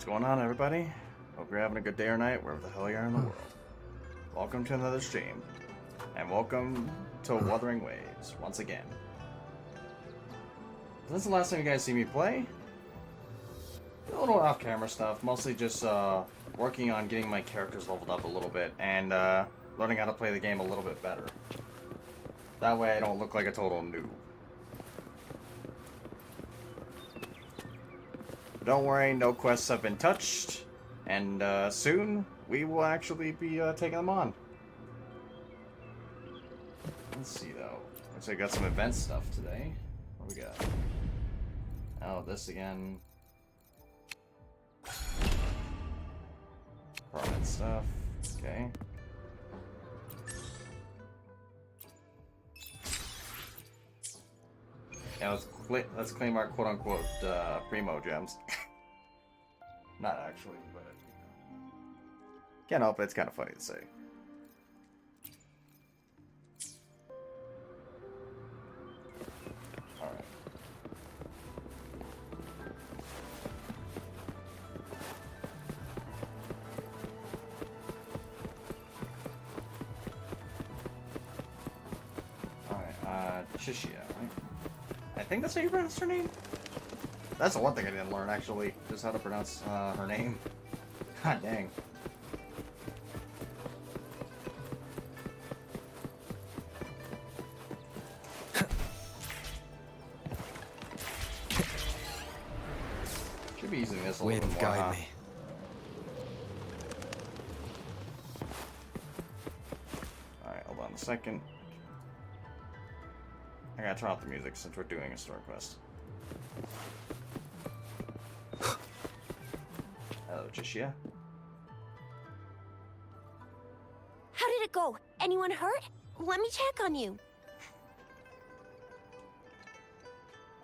What's going on, everybody? Hope you're having a good day or night, wherever the hell you are in the world. Welcome to another stream, and welcome to Wuthering Waves, once again. This is the last time you guys see me play. A little off-camera stuff, mostly just working on getting my characters leveled up a little bit, and learning how to play the game a little bit better. That way I don't look like a total noob. Don't worry, no quests have been touched, and soon we will actually be taking them on. Let's see though. Looks like I got some event stuff today. What we got? Oh, this again. Permanent stuff. Okay. Yeah, let's claim our quote-unquote primo gems. Not actually, but can't help it. It's kind of funny to say. All right. All right. Chishia, right? I think that's how you pronounce her name. That's the one thing I didn't learn, actually. Just how to pronounce her name. God dang. Should be using this a little bit more, guide me. Alright, hold on a second. I gotta turn off the music since we're doing a story quest. Hello, Chishia. How did it go? Anyone hurt? Let me check on you.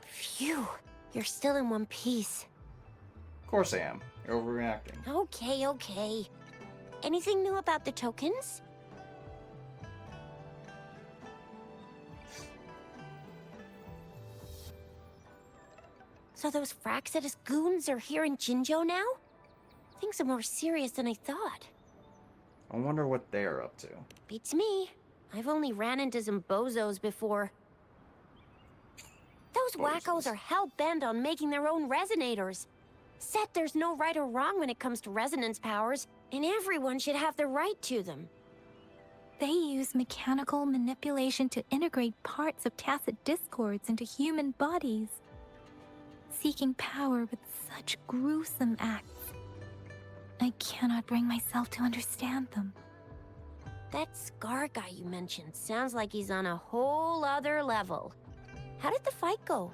Phew, you're still in one piece. Of course I am. You're overreacting. Okay. Anything new about the tokens? So those Fraxidus goons are here in Jinzhou now? Things are more serious than I thought. I wonder what they're up to. Beats me. I've only ran into some bozos before. Those wackos are hell-bent on making their own resonators. Said there's no right or wrong when it comes to resonance powers, and everyone should have the right to them. They use mechanical manipulation to integrate parts of tacit discords into human bodies, seeking power with such gruesome acts. I cannot bring myself to understand them. That Scar guy you mentioned sounds like he's on a whole other level. How did the fight go?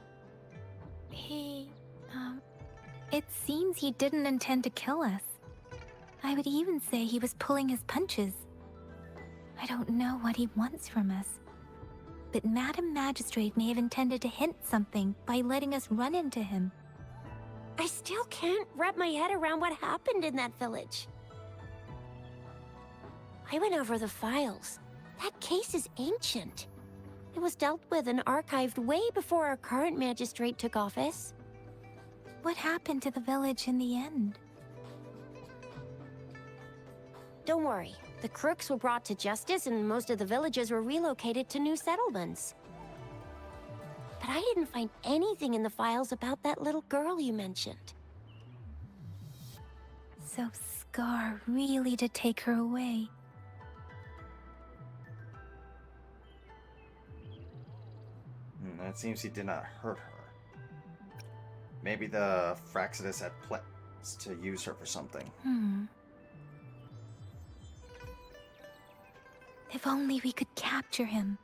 It seems he didn't intend to kill us. I would even say he was pulling his punches. I don't know what he wants from us. But Madam Magistrate may have intended to hint something by letting us run into him. I still can't wrap my head around what happened in that village. I went over the files. That case is ancient. It was dealt with and archived way before our current magistrate took office. What happened to the village in the end? Don't worry. The crooks were brought to justice and most of the villagers were relocated to new settlements. But I didn't find anything in the files about that little girl you mentioned. So Scar really did take her away. It seems he did not hurt her. Maybe the Fraxidus had plans to use her for something. If only we could capture him.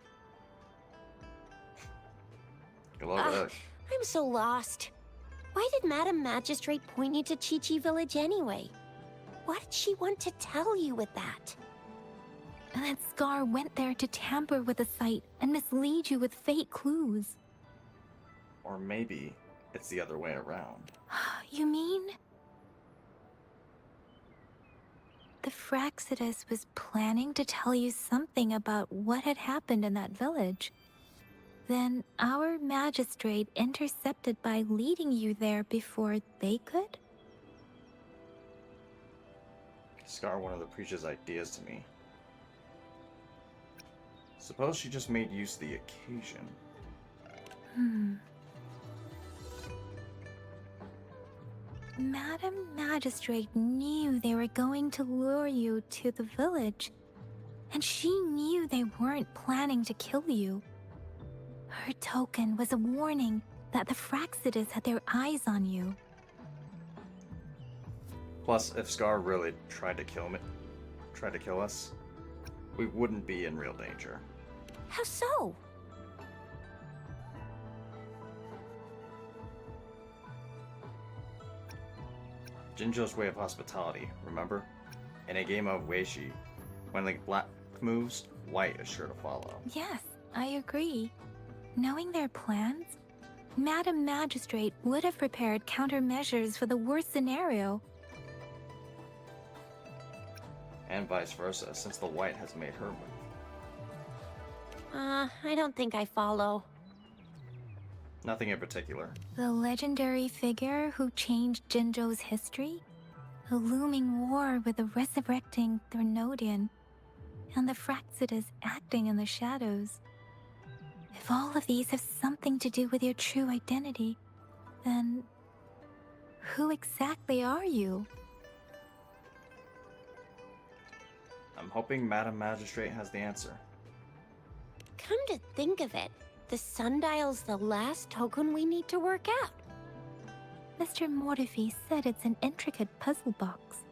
Good luck with that. I'm so lost. Why did Madam Magistrate point you to Chi-Chi Village anyway? What did she want to tell you with that? And that Scar went there to tamper with the site and mislead you with fake clues. Or maybe it's the other way around. You mean? The Fraxidus was planning to tell you something about what had happened in that village. Then our magistrate intercepted by leading you there before they could? Scar one of the preacher's ideas to me. Suppose she just made use of the occasion. Madam Magistrate knew they were going to lure you to the village, and she knew they weren't planning to kill you. Her token was a warning that the Fraxidus had their eyes on you. Plus, if Scar really tried to kill us, we wouldn't be in real danger. How so? Jinjo's way of hospitality, remember? In a game of Weishi, when the black moves, white is sure to follow. Yes, I agree. Knowing their plans, Madam Magistrate would have prepared countermeasures for the worst scenario. And vice versa, since the white has made her move. I don't think I follow. Nothing in particular. The legendary figure who changed Jinjo's history? The looming war with the resurrecting Threnodian, and the Fraxidus acting in the shadows. If all of these have something to do with your true identity, then who exactly are you? I'm hoping Madam Magistrate has the answer. Come to think of it, the sundial's the last token we need to work out. Mr. Mortefi said it's an intricate puzzle box.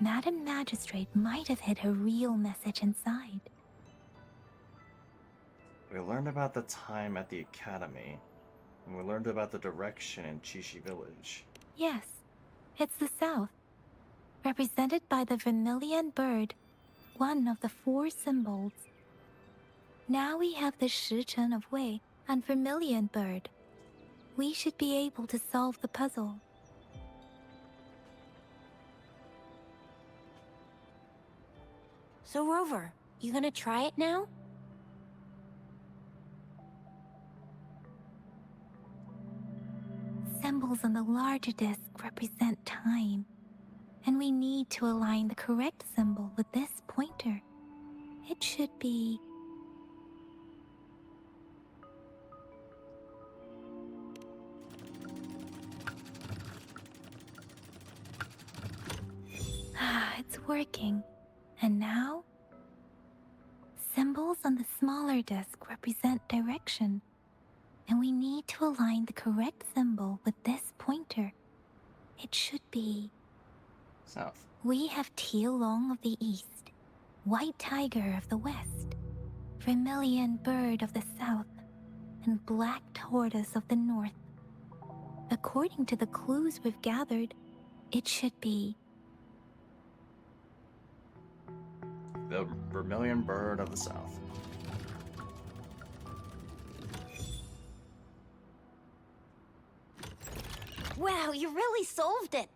Madam Magistrate might have hid her real message inside. We learned about the time at the academy, and we learned about the direction in Chishi village. Yes, it's the south, represented by the vermilion bird, one of the 4 symbols. Now we have the Shichen of Wei and vermilion bird. We should be able to solve the puzzle. So Rover, you gonna try it now? Symbols on the larger disc represent time, and we need to align the correct symbol with this pointer. It should be... it's working. And now? Symbols on the smaller disc represent direction, and we need to align the correct symbol with this pointer. It should be... South. We have Tealong of the east, White Tiger of the west, Vermilion Bird of the south, and Black Tortoise of the north. According to the clues we've gathered, it should be... The vermilion bird of the south. Wow, you really solved it!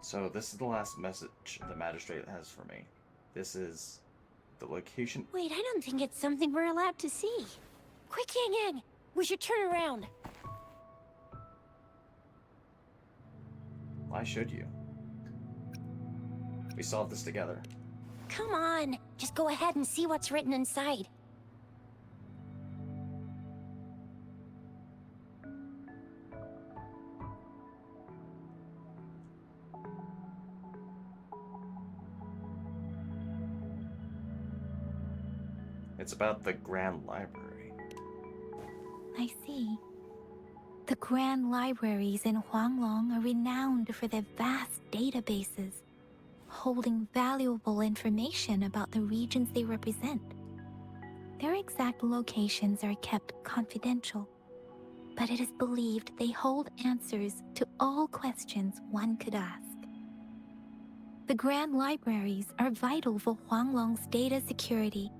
So this is the last message the magistrate has for me. This is the location. Wait, I don't think it's something we're allowed to see. Quick, Yang Yang! We should turn around. Why should you? We solved this together. Come on, just go ahead and see what's written inside. It's about the Grand Library. I see. The Grand Libraries in Huanglong are renowned for their vast databases, holding valuable information about the regions they represent. Their exact locations are kept confidential, but it is believed they hold answers to all questions one could ask. The Grand Libraries are vital for Huanglong's data security,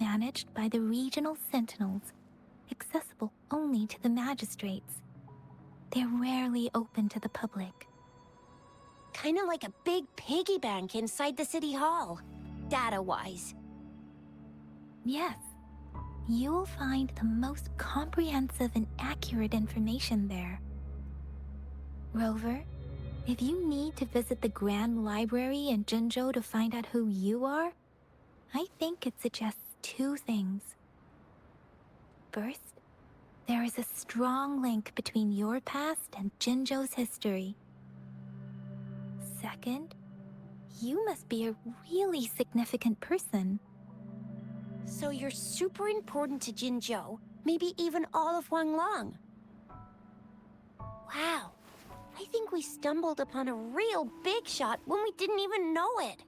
managed by the regional sentinels, accessible only to the magistrates. They're rarely open to the public. Kinda like a big piggy bank inside the city hall, data-wise. Yes, you will find the most comprehensive and accurate information there. Rover, If you need to visit the Grand Library in Jinzhou to find out who you are, I think it suggests two things. First, there is a strong link between your past and Jinzhou's history. Second, you must be a really significant person. So you're super important to Jinzhou, maybe even all of Huanglong. Wow, I think we stumbled upon a real big shot when we didn't even know it.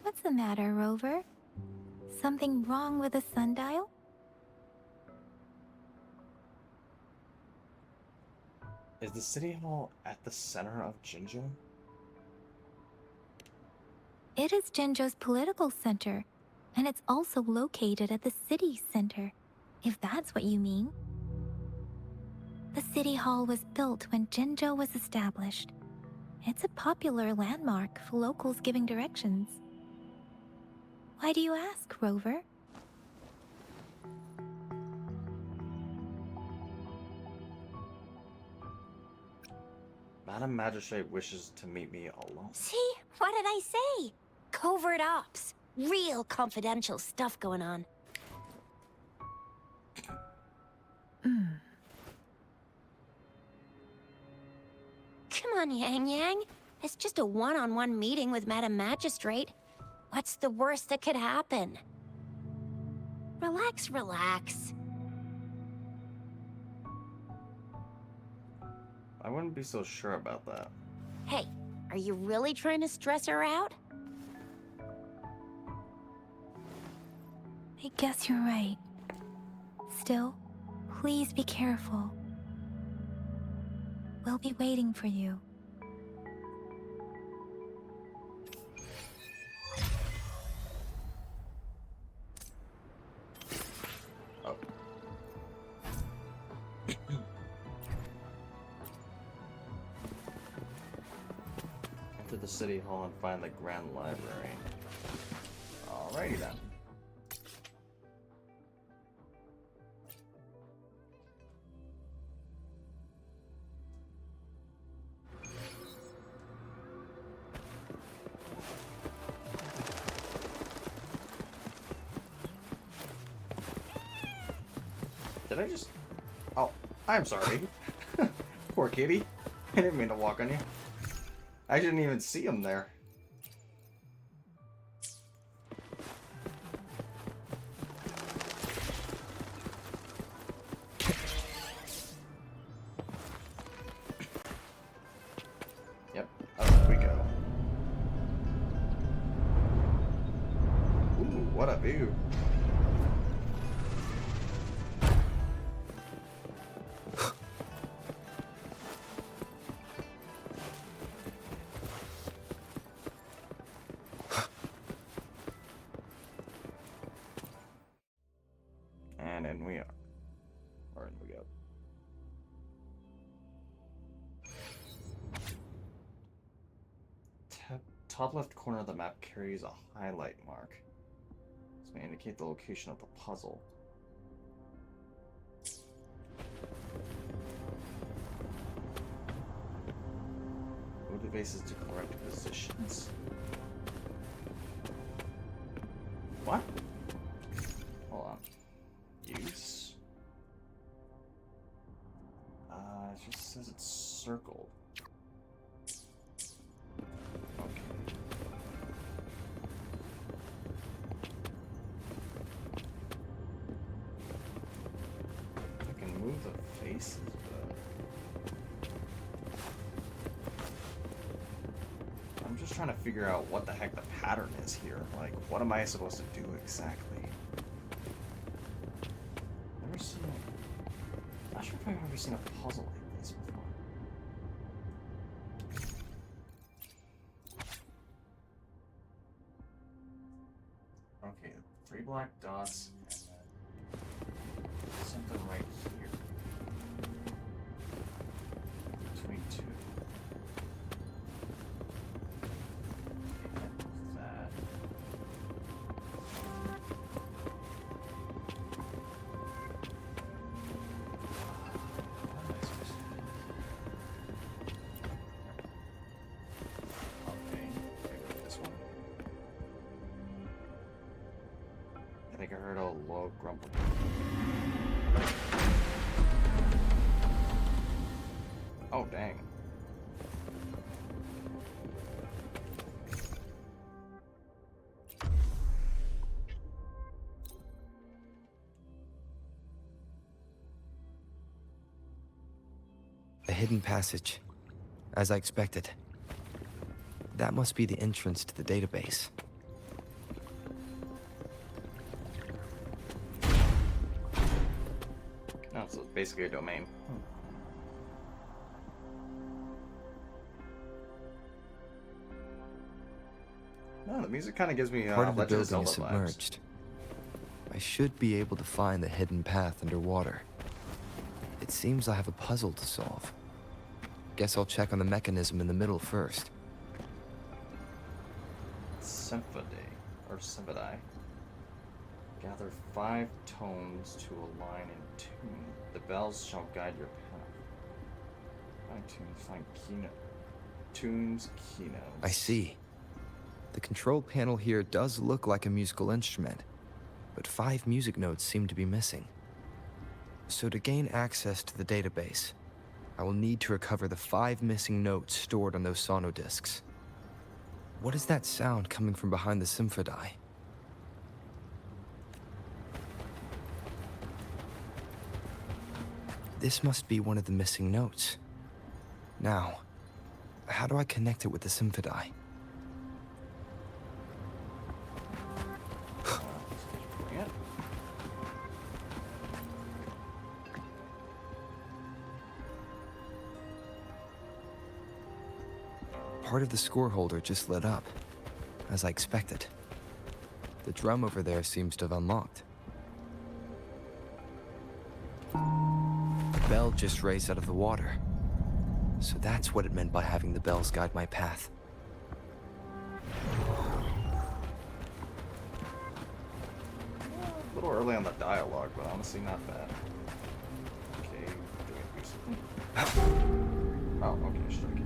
What's the matter, Rover? Something wrong with the sundial? Is the city hall at the center of Jinzhou? It is Jinzhou's political center, and it's also located at the city center, if that's what you mean. The city hall was built when Jinzhou was established. It's a popular landmark for locals giving directions. Why do you ask, Rover? Madam Magistrate wishes to meet me alone. See? What did I say? Covert ops. Real confidential stuff going on. Come on, Yang Yang. It's just a one-on-one meeting with Madam Magistrate. What's the worst that could happen? Relax, relax. I wouldn't be so sure about that. Hey, are you really trying to stress her out? I guess you're right. Still, please be careful. We'll be waiting for you. Oh. Enter the city hall and find the Grand Library. Alrighty then. Did I just... Oh, I'm sorry. Poor kitty. I didn't mean to walk on you. I didn't even see him there. Yep, up we go. Ooh, what a view. And in we are. Or in we go. Top left corner of the map carries a highlight mark. This may indicate the location of the puzzle. Move the bases to correct positions. What? Hold on. Use? It just says it's circled. Okay. I can move the faces, but... I'm just trying to figure out what the heck the pattern is here. Like, what am I supposed to do exactly? Never seen it. Not sure if I've ever seen a puzzle like this before. Okay, 3 black dots and something right here. Between 2. And that. think I heard a low grumble. Oh, dang. A hidden passage, as I expected. That must be the entrance to the database. No, so it's basically a domain. No, the music kind of gives me Part of the Legend of building Zelda is submerged. vibes. I should be able to find the hidden path underwater. It seems I have a puzzle to solve. Guess I'll check on the mechanism in the middle first. Symphony, or Symphony. Gather 5 tones to align in tune. The bells shall guide your path. Find tunes, find tunes, keynotes. I see. The control panel here does look like a musical instrument, but 5 music notes seem to be missing. So to gain access to the database, I will need to recover the 5 missing notes stored on those sonodiscs. What is that sound coming from behind the Symphony? This must be one of the missing notes. Now, how do I connect it with the Symphony? Yeah. Part of the score holder just lit up, as I expected. The drum over there seems to have unlocked. The bell just raised out of the water. So that's what it meant by having the bells guide my path. A little early on the dialogue, but honestly not bad. Okay, do we do something? Oh, okay, strike it.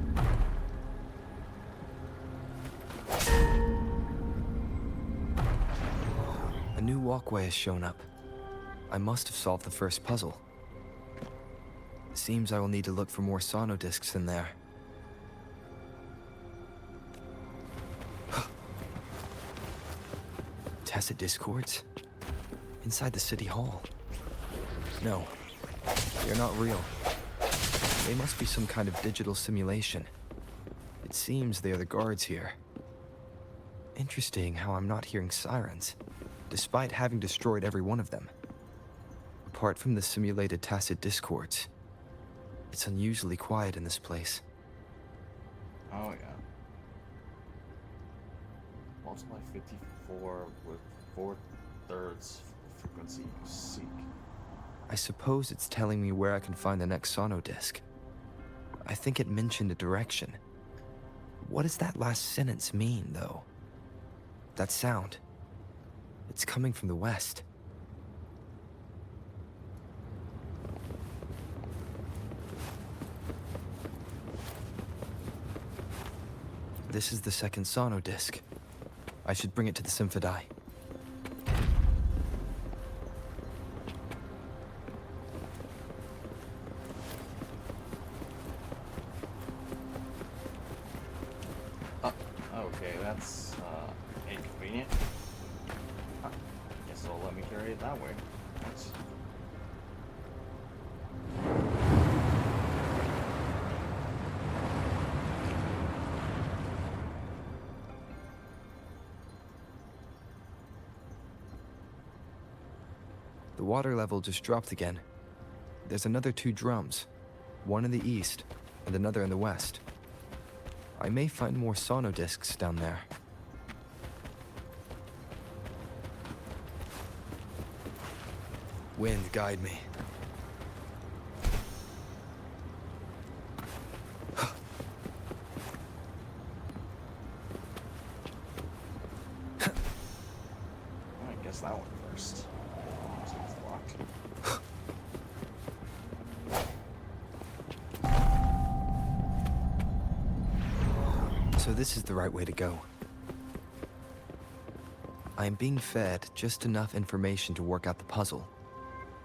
A new walkway has shown up. I must have solved the first puzzle. Seems I will need to look for more sonodiscs in there. Tacit discords? Inside the city hall? No, they're not real. They must be some kind of digital simulation. It seems they are the guards here. Interesting how I'm not hearing sirens, despite having destroyed every one of them. Apart from the simulated tacit discords, it's unusually quiet in this place. Oh, yeah. Multiply 54 with 4/3 frequency you seek. I suppose it's telling me where I can find the next sonodisc. I think it mentioned a direction. What does that last sentence mean, though? That sound. It's coming from the west. This is the second sonodisc. I should bring it to the Symphony. Okay, that's inconvenient. Huh. Guess they'll let me carry it that way. That's... The water level just dropped again. There's another 2 drums, one in the east and another in the west. I may find more sonodiscs down there. Wind, guide me. I guess that one first. Looks like it's locked. So this is the right way to go. I am being fed just enough information to work out the puzzle.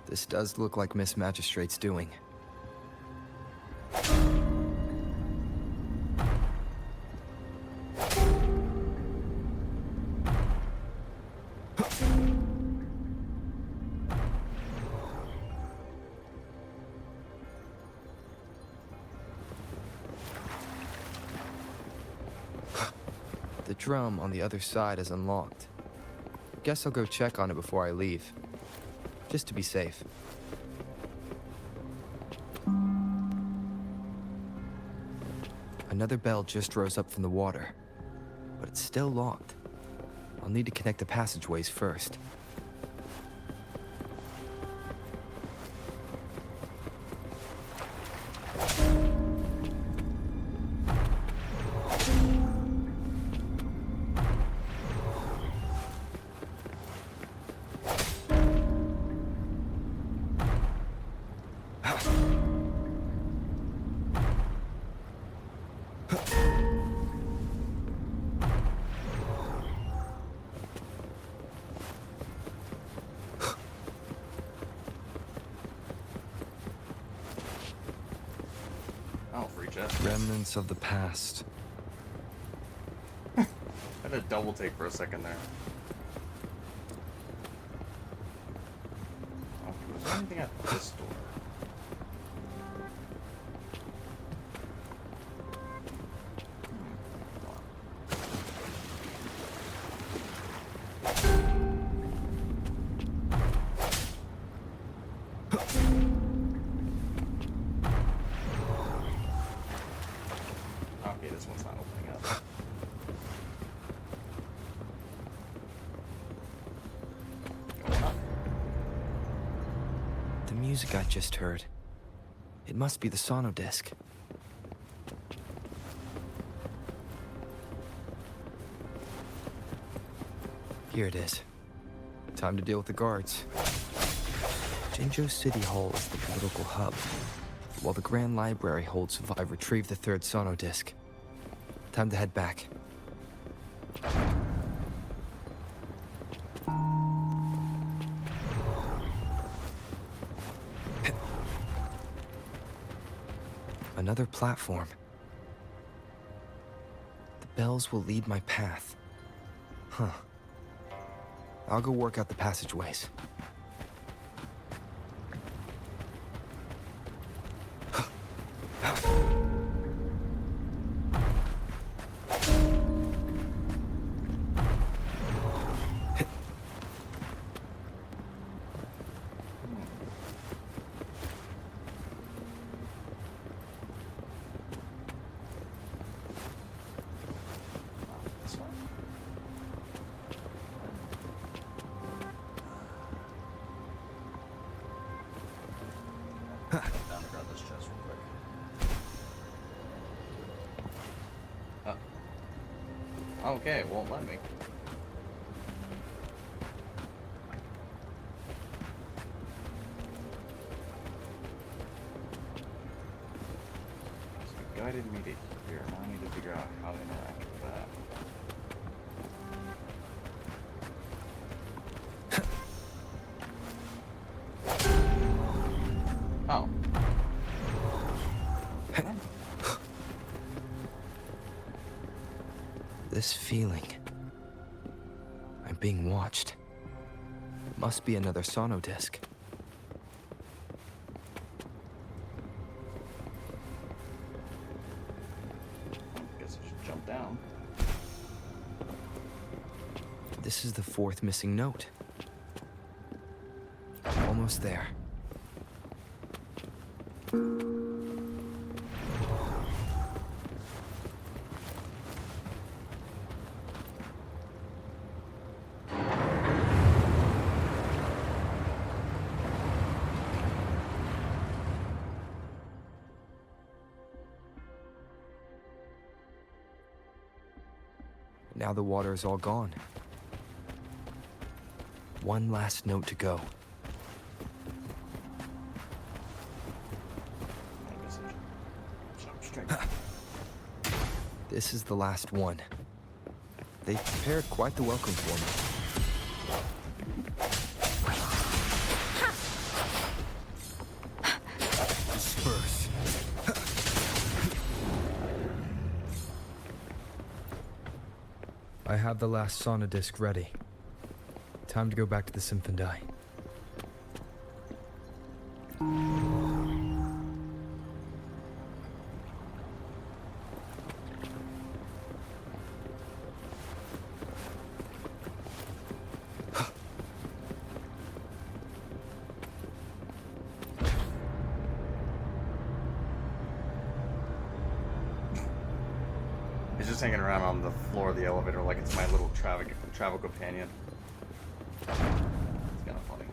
This does look like Miss Magistrate's doing. The drum on the other side is unlocked. Guess I'll go check on it before I leave, just to be safe. Another bell just rose up from the water, but it's still locked. I'll need to connect the passageways first. Remnants of the past. I had a double take for a second there. Okay, was there anything at this door? Okay, this one's not opening up. Going up. The music I just heard. It must be the sono disc. Here it is. Time to deal with the guards. Jinzhou City Hall is the political hub, while the Grand Library holds Survive Retrieve the third sono disc. Time to head back. Another platform. The bells will lead my path. Huh. I'll go work out the passageways. Down to grab this chest real quick. Okay, it won't let me. So it guided me to here. Now I need to figure out how to interact with that. Oh. This feeling. I'm being watched. It must be another sono disc. Guess I should jump down. This is the fourth missing note. Almost there. Now the water is all gone. One last note to go. I guess I should jump straight. This is the last one. They prepared quite the welcome for me. Disperse. I have the last sauna disc ready. Time to go back to the Symphondai. He's just hanging around on the floor of the elevator like it's my little travel companion. It's kind of funny.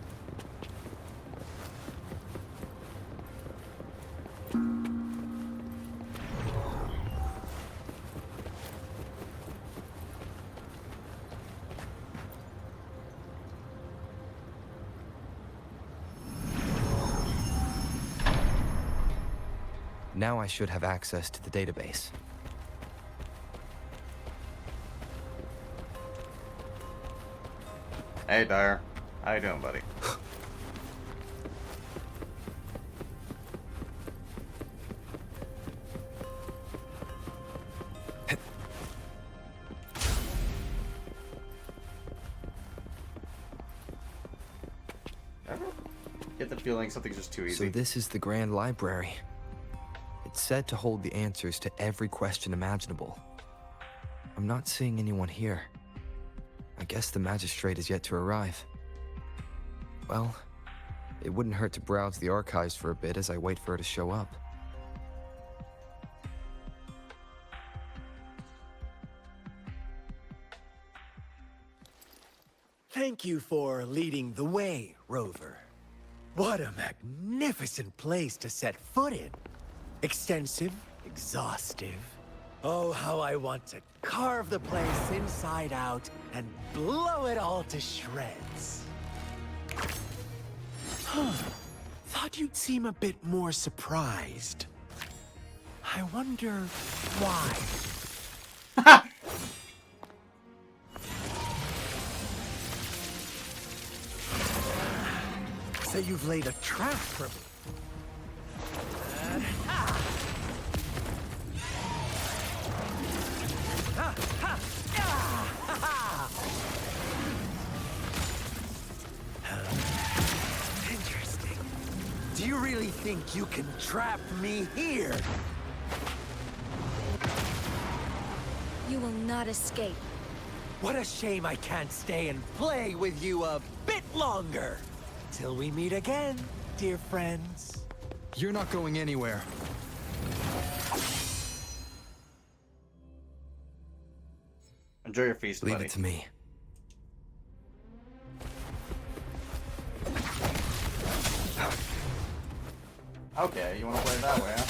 Now I should have access to the database. Hey, Dyer. How you doing, buddy? Ever get the feeling something's just too easy? So this is the Grand Library. It's said to hold the answers to every question imaginable. I'm not seeing anyone here. I guess the magistrate is yet to arrive. Well, it wouldn't hurt to browse the archives for a bit as I wait for her to show up. Thank you for leading the way, Rover. What a magnificent place to set foot in. Extensive, exhaustive. Oh, how I want to carve the place inside out and blow it all to shreds. Thought you'd seem a bit more surprised. I wonder why. So you've laid a trap for me. Interesting. Do you really think you can trap me here? You will not escape. What a shame I can't stay and play with you a bit longer. Till we meet again, dear friends. You're not going anywhere. Enjoy your feast, Leave buddy. it to me. Okay, you want to play it that way, huh?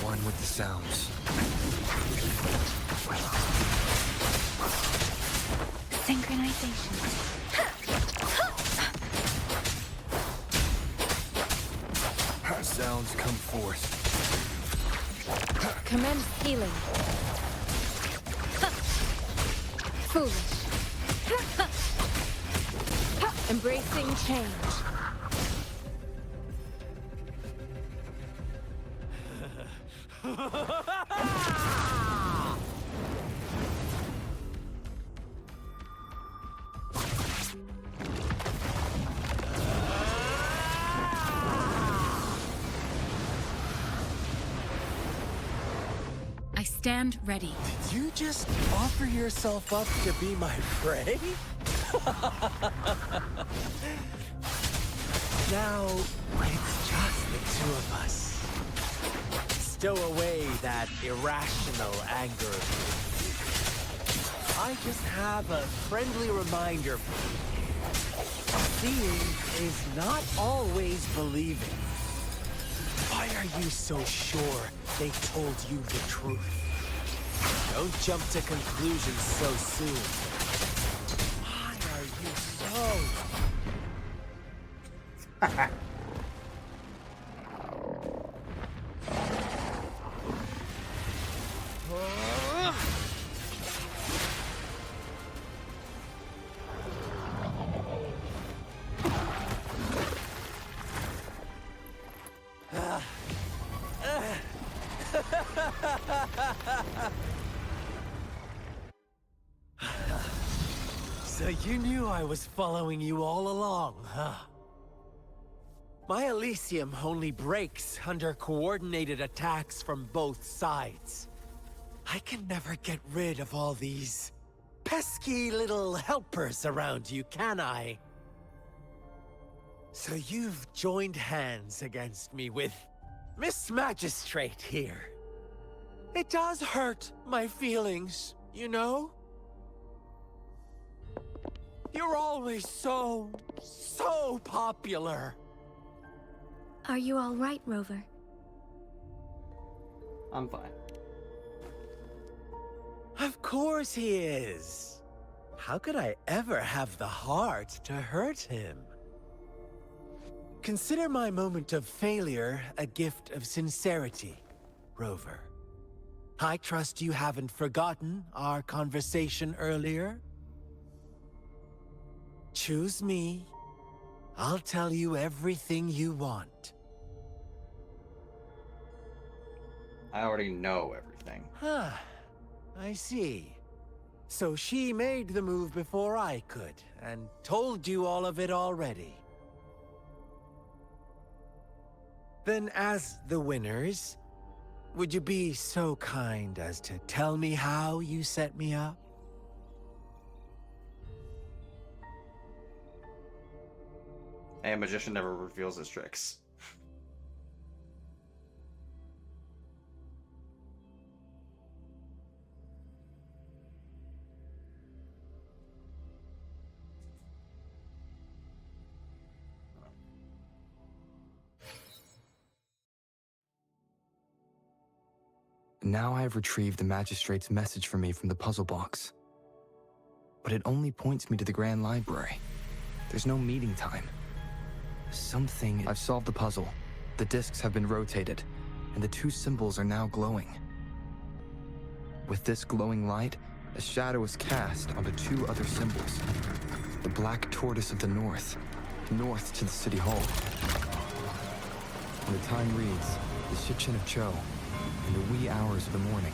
One with the sounds. Synchronization. Sounds come forth. Commence healing. Foolish. Embracing change. I stand ready. Did you just offer yourself up to be my prey? Now, it's just the two of us. Stow away that irrational anger of yours. I just have a friendly reminder for you. Seeing is not always believing. Why are you so sure they told you the truth? Don't jump to conclusions so soon. Why are you so... You knew I was following you all along, huh? My Elysium only breaks under coordinated attacks from both sides. I can never get rid of all these pesky little helpers around you, can I? So you've joined hands against me with Miss Magistrate here. It does hurt my feelings, you know? You're always so popular. Are you all right, Rover? I'm fine. Of course he is. How could I ever have the heart to hurt him? Consider my moment of failure a gift of sincerity, Rover. I trust you haven't forgotten our conversation earlier? Choose me. I'll tell you everything you want. I already know everything. Huh. I see. So she made the move before I could, and told you all of it already. Then as the winners, would you be so kind as to tell me how you set me up? A magician never reveals his tricks. Now I have retrieved the magistrate's message for me from the puzzle box. But it only points me to the Grand Library. There's no meeting time. I've solved the puzzle. The discs have been rotated, and the two symbols are now glowing. With this glowing light, a shadow is cast onto two other symbols. The black tortoise of the north to the city hall. And the time reads, the Shikshin of Cho, in the wee hours of the morning.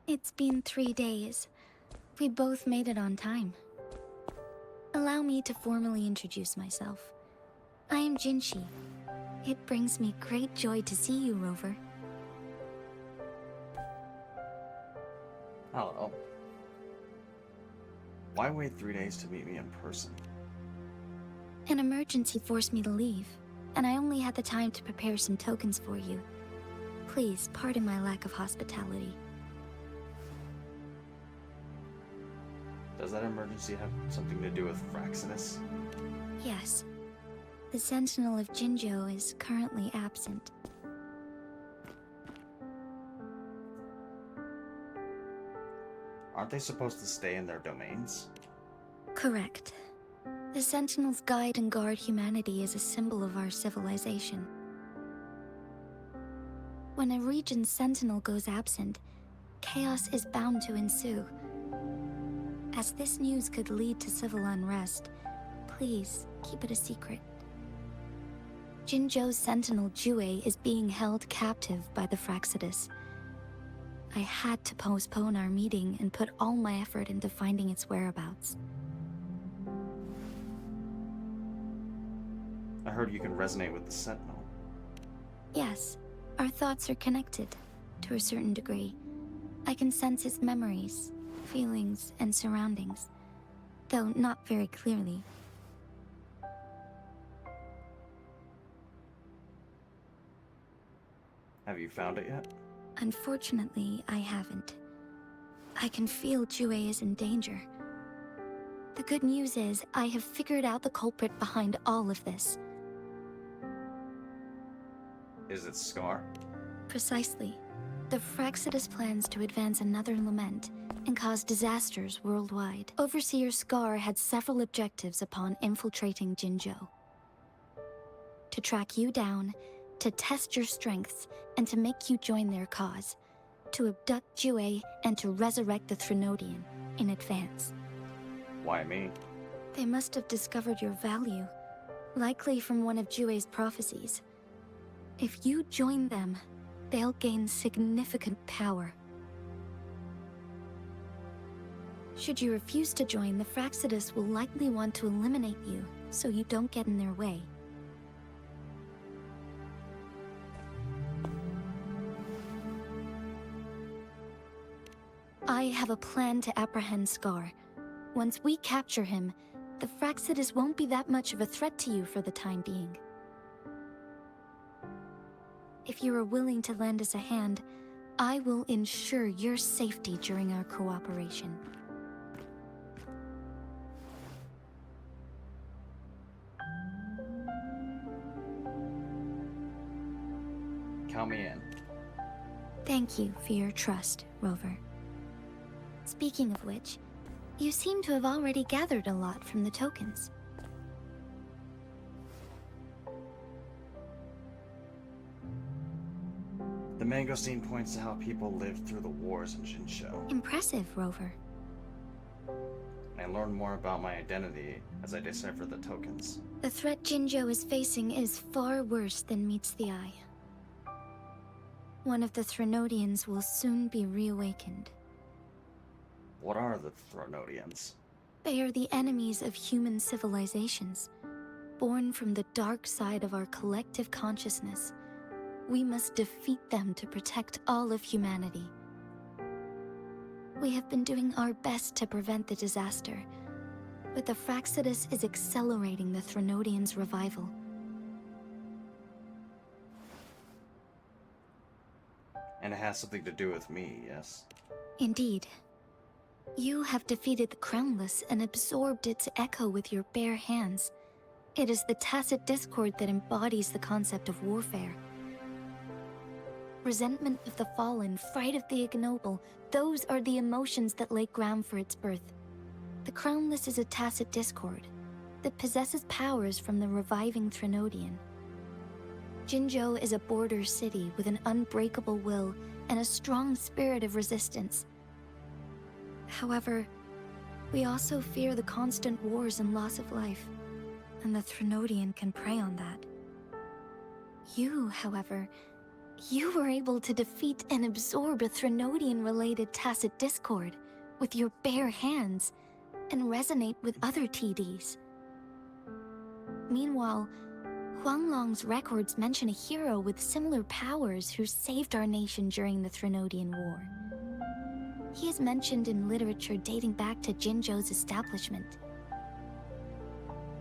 It's been 3 days. We both made it on time. Allow me to formally introduce myself. I am Jinshi. It brings me great joy to see you, Rover. Hello. Why wait 3 days to meet me in person? An emergency forced me to leave, and I only had the time to prepare some tokens for you. Please pardon my lack of hospitality. Does that emergency have something to do with Fraxinus? Yes. The Sentinel of Jinzhou is currently absent. Aren't they supposed to stay in their domains? Correct. The Sentinels guide and guard humanity as a symbol of our civilization. When a region's sentinel goes absent, chaos is bound to ensue. As this news could lead to civil unrest, please keep it a secret. Jinzhou's sentinel Jue is being held captive by the Fraxidus. I had to postpone our meeting and put all my effort into finding its whereabouts. I heard you can resonate with the Sentinel. Yes, our thoughts are connected, to a certain degree. I can sense his memories, feelings, and surroundings, though not very clearly. Have you found it yet? Unfortunately, I haven't. I can feel Jue is in danger. The good news is, I have figured out the culprit behind all of this. Is it Scar? Precisely. The Fraxidus plans to advance another lament, and caused disasters worldwide. Overseer Scar had several objectives upon infiltrating Jinzhou. To track you down, to test your strengths, and to make you join their cause. To abduct Jue and to resurrect the Threnodian in advance. Why me? They must have discovered your value, likely from one of Jue's prophecies. If you join them, they'll gain significant power. Should you refuse to join, the Fraxidus will likely want to eliminate you, so you don't get in their way. I have a plan to apprehend Scar. Once we capture him, the Fraxidus won't be that much of a threat to you for the time being. If you are willing to lend us a hand, I will ensure your safety during our cooperation. Count me in. Thank you for your trust, Rover. Speaking of which, you seem to have already gathered a lot from the tokens. The mangosteen points to how people lived through the wars in Jinzhou. Impressive, Rover. I learned more about my identity as I deciphered the tokens. The threat Jinzhou is facing is far worse than meets the eye. One of the Threnodians will soon be reawakened. What are the Threnodians? They are the enemies of human civilizations, born from the dark side of our collective consciousness. We must defeat them to protect all of humanity. We have been doing our best to prevent the disaster, but the Fraxidus is accelerating the Threnodians' revival. And it has something to do with me, yes? Indeed. You have defeated the Crownless and absorbed its echo with your bare hands. It is the tacit discord that embodies the concept of warfare. Resentment of the fallen, fright of the ignoble, those are the emotions that lay ground for its birth. The Crownless is a tacit discord that possesses powers from the reviving Threnodian. Jinzhou is a border city with an unbreakable will and a strong spirit of resistance. However, we also fear the constant wars and loss of life, and the Threnodian can prey on that. You, however, you were able to defeat and absorb a Threnodian-related tacit discord with your bare hands and resonate with other TDs. Meanwhile, Huanglong's records mention a hero with similar powers who saved our nation during the Threnodian War. He is mentioned in literature dating back to Jinzhou's establishment.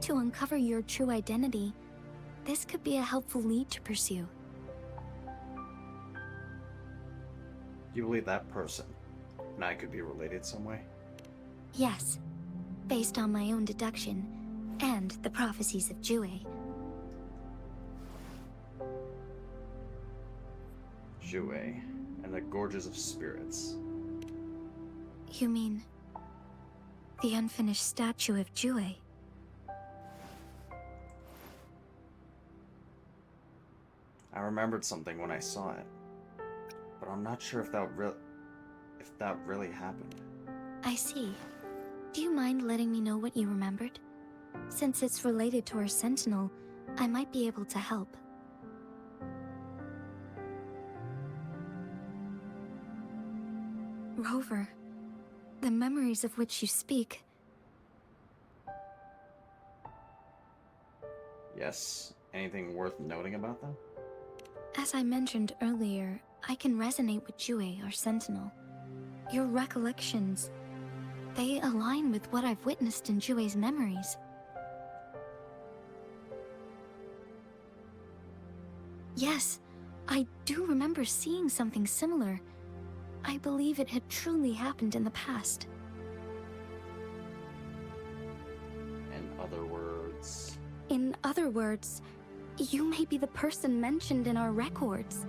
To uncover your true identity, this could be a helpful lead to pursue. You believe that person and I could be related some way? Yes, based on my own deduction and the prophecies of Jue. Jue and the Gorges of Spirits. You mean the unfinished statue of Jue? I remembered something when I saw it, but I'm not sure if that really happened. I see. Do you mind letting me know what you remembered? Since it's related to our Sentinel, I might be able to help. Rover, the memories of which you speak. Yes, anything worth noting about them? As I mentioned earlier, I can resonate with Jue, our Sentinel. Your recollections, they align with what I've witnessed in Jue's memories. Yes, I do remember seeing something similar. I believe it had truly happened in the past. In other words, you may be the person mentioned in our records.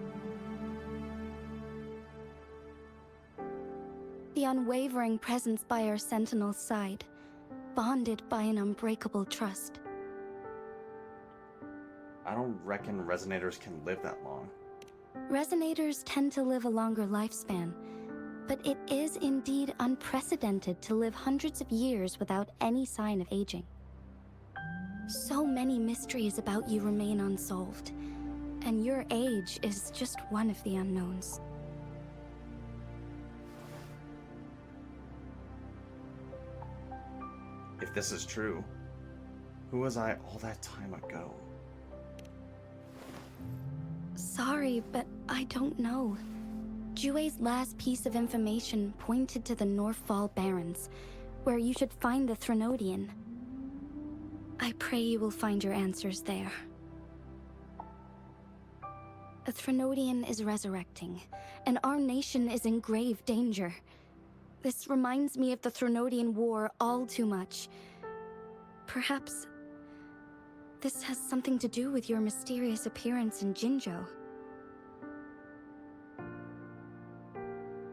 The unwavering presence by our sentinel's side, bonded by an unbreakable trust. I don't reckon resonators can live that long. Resonators tend to live a longer lifespan, but it is indeed unprecedented to live hundreds of years without any sign of aging. So many mysteries about you remain unsolved, and your age is just one of the unknowns. If this is true, who was I all that time ago? Sorry, but I don't know. Jue's last piece of information pointed to the Northfall Barrens, where you should find the Threnodian. I pray you will find your answers there. A Threnodian is resurrecting, and our nation is in grave danger. This reminds me of the Threnodian War all too much. Perhaps this has something to do with your mysterious appearance in Jinzhou.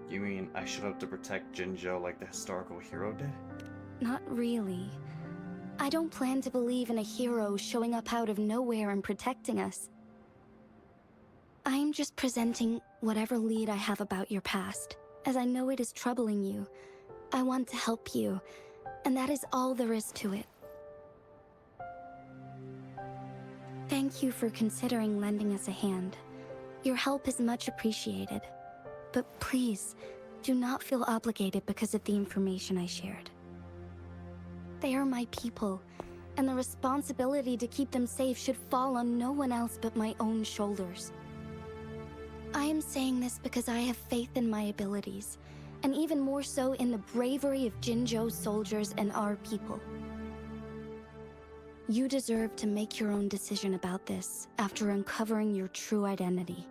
You mean I showed up to protect Jinzhou like the historical hero did? Not really. I don't plan to believe in a hero showing up out of nowhere and protecting us. I'm just presenting whatever lead I have about your past, as I know it is troubling you. I want to help you, and that is all there is to it. Thank you for considering lending us a hand. Your help is much appreciated. But please, do not feel obligated because of the information I shared. They are my people, and the responsibility to keep them safe should fall on no one else but my own shoulders. I am saying this because I have faith in my abilities, and even more so in the bravery of Jinzhou's soldiers and our people. You deserve to make your own decision about this after uncovering your true identity.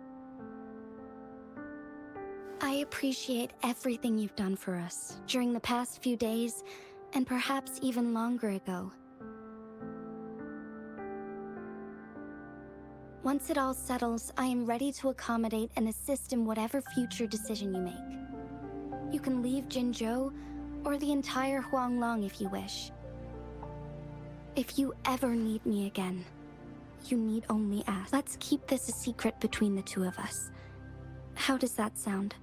I appreciate everything you've done for us during the past few days, and perhaps even longer ago. Once it all settles, I am ready to accommodate and assist in whatever future decision you make. You can leave Jinzhou, or the entire Huanglong if you wish. If you ever need me again, you need only ask. Let's keep this a secret between the two of us. How does that sound?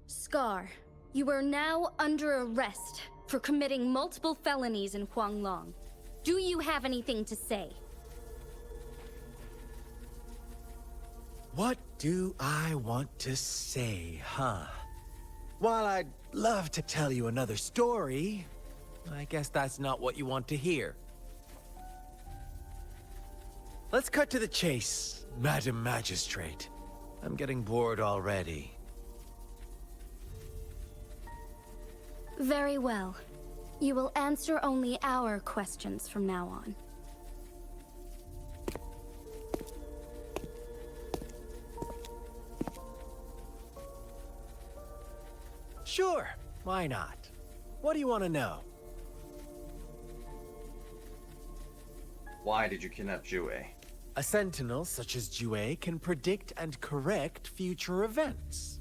Scar, you are now under arrest for committing multiple felonies in Huanglong. Do you have anything to say? What do I want to say, huh? While I'd love to tell you another story, I guess that's not what you want to hear. Let's cut to the chase, Madam Magistrate. I'm getting bored already. Very well. You will answer only our questions from now on. Sure, why not? What do you want to know? Why did you kidnap Jue? A sentinel such as Jue can predict and correct future events.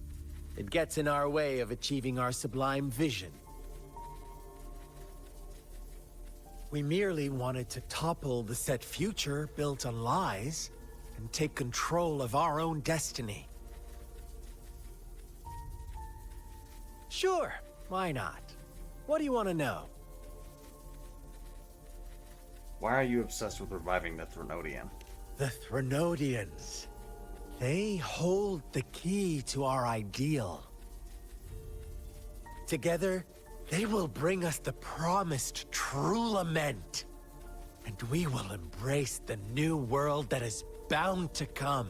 It gets in our way of achieving our sublime vision. We merely wanted to topple the set future built on lies and take control of our own destiny. Sure, why not? What do you want to know? Why are you obsessed with reviving the Threnodian? The Threnodians. They hold the key to our ideal. Together, they will bring us the promised true lament. And we will embrace the new world that is bound to come.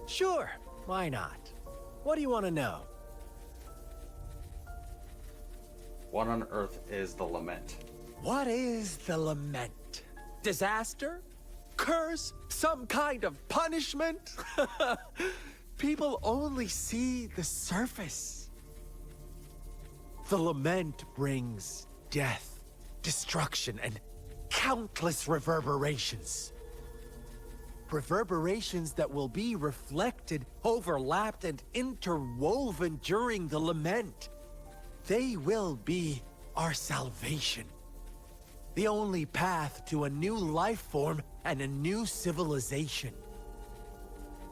Sure, why not? What do you want to know? What on earth is the lament? What is the lament? Disaster? Curse? Some kind of punishment? People only see the surface. The lament brings death, destruction, and countless reverberations. Reverberations that will be reflected, overlapped, and interwoven during the lament. They will be our salvation. The only path to a new life form and a new civilization.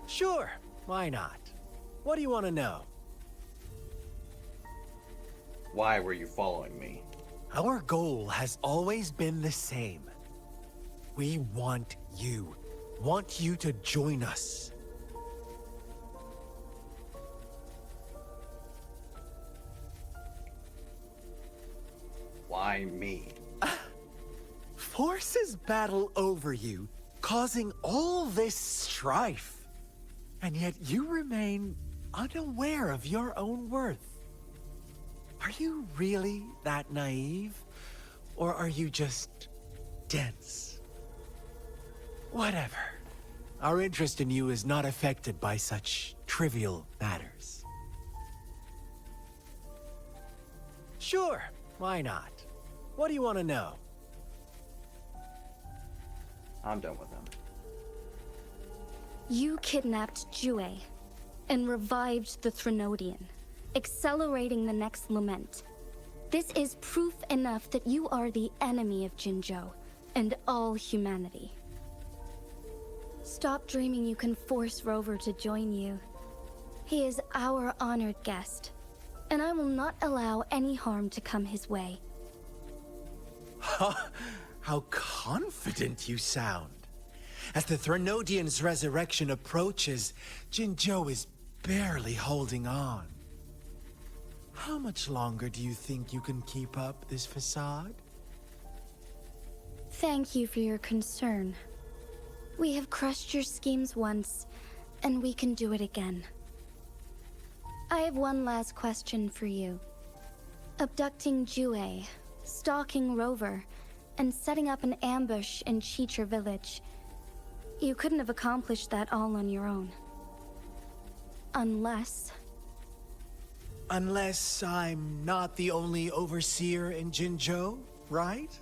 Sure, why not? What do you want to know? Why were you following me? Our goal has always been the same. We want you to join us. Why me? Forces battle over you, causing all this strife. And yet you remain unaware of your own worth. Are you really that naive? Or are you just dense? Whatever. Our interest in you is not affected by such trivial matters. Sure, why not? What do you want to know? I'm done with him. You kidnapped Jue and revived the Threnodian, accelerating the next lament. This is proof enough that you are the enemy of Jinzhou and all humanity. Stop dreaming you can force Rover to join you. He is our honored guest, and I will not allow any harm to come his way. How confident you sound. As the Threnodian's resurrection approaches, Jinzhou is barely holding on. How much longer do you think you can keep up this facade? Thank you for your concern. We have crushed your schemes once, and we can do it again. I have one last question for you. Abducting Jue, stalking Rover, and setting up an ambush in Cheecher village. You couldn't have accomplished that all on your own. Unless I'm not the only overseer in Jinzhou, right?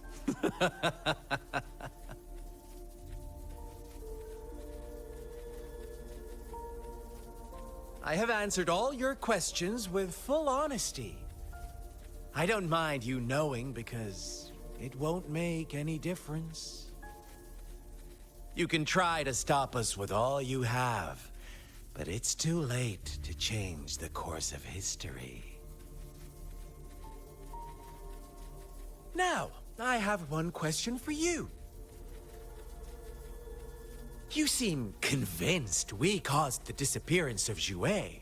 I have answered all your questions with full honesty. I don't mind you knowing because it won't make any difference. You can try to stop us with all you have, but it's too late to change the course of history. Now, I have one question for you. You seem convinced we caused the disappearance of Jue.